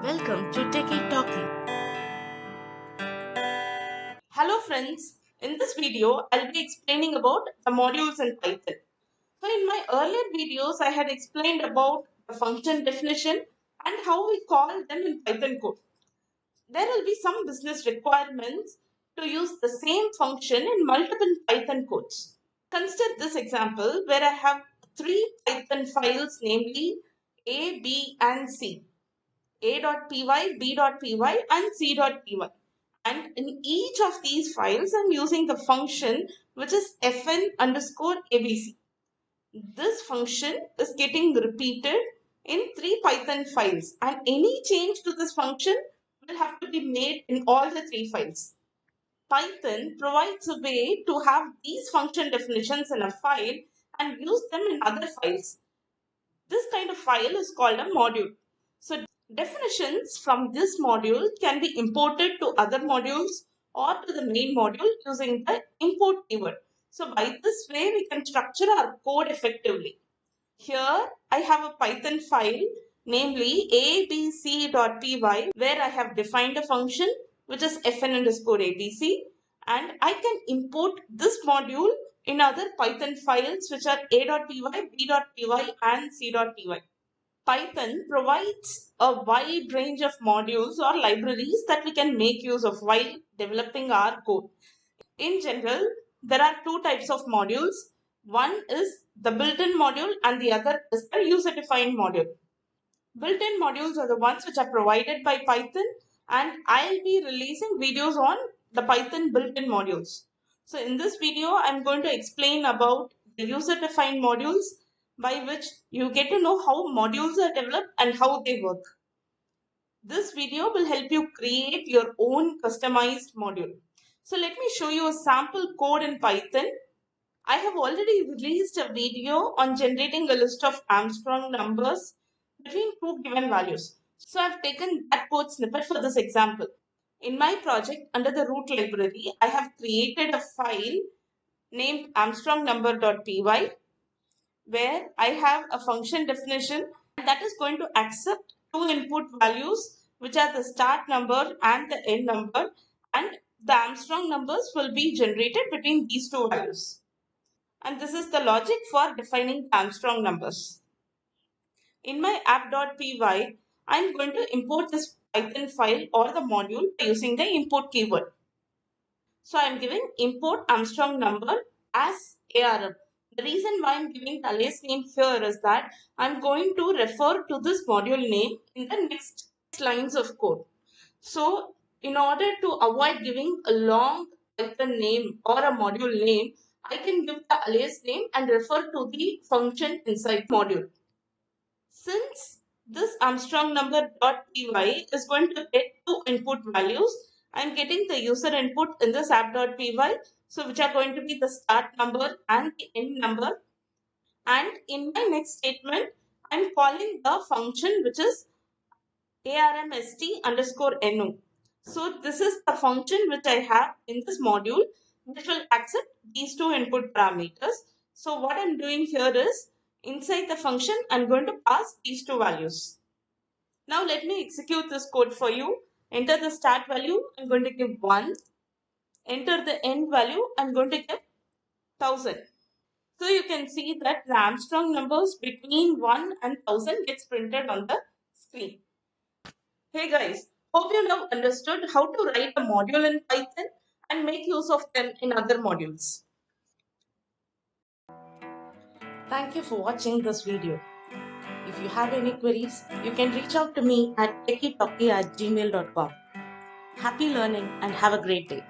Welcome to Techietalkee. Hello friends, in this video I'll be explaining about the modules in Python. So in my earlier videos I had explained about the function definition and how we call them in Python code. There will be some business requirements to use the same function in multiple Python codes. Consider this example where I have three Python files, namely A, B and C. A.py, B.py and C.py. And in each of these files, I'm using the function which is fn underscore abc. This function is getting repeated in three Python files, and any change to this function will have to be made in all the three files. Python provides a way to have these function definitions in a file and use them in other files. This kind of file is called a module. So definitions from this module can be imported to other modules or to the main module using the import keyword. So by this way, we can structure our code effectively. Here I have a Python file, namely abc.py, where I have defined a function which is fn underscore abc, and I can import this module in other Python files which are a.py, b.py and c.py. Python provides a wide range of modules or libraries that we can make use of while developing our code. In general, there are two types of modules. One is the built-in module and the other is the user-defined module. Built-in modules are the ones which are provided by Python, and I'll be releasing videos on the Python built-in modules. So in this video, I'm going to explain about the user-defined modules by which you get to know how modules are developed and how they work. This video will help you create your own customized module. So let me show you a sample code in Python. I have already released a video on generating a list of Armstrong numbers between two given values. So I've taken that code snippet for this example. In my project, under the root library, I have created a file named armstrongnumber.py where I have a function definition that is going to accept two input values, which are the start number and the end number, and the Armstrong numbers will be generated between these two values. And this is the logic for defining Armstrong numbers. In my app.py, I'm going to import this Python file or the module by using the import keyword. So I'm giving import Armstrong number as ARM. The reason why I'm giving the alias name here is that I'm going to refer to this module name in the next lines of code. So in order to avoid giving a long Python name or a module name, I can give the alias name and refer to the function inside the module. Since this Armstrong number.py is going to get two input values, I'm getting the user input in this app.py, so which are going to be the start number and the end number. And in my next statement, I'm calling the function which is armst underscore no. So this is the function which I have in this module, which will accept these two input parameters. So what I'm doing here is, inside the function, I'm going to pass these two values. Now let me execute this code for you. Enter the start value, I'm going to give 1. Enter the end value, I'm going to give 1000. So you can see that the Armstrong numbers between 1 and 1000 gets printed on the screen. Hey guys, hope you now understood how to write a module in Python and make use of them in other modules. Thank you for watching this video. If you have any queries, you can reach out to me at techietalkee@gmail.com. Happy learning and have a great day.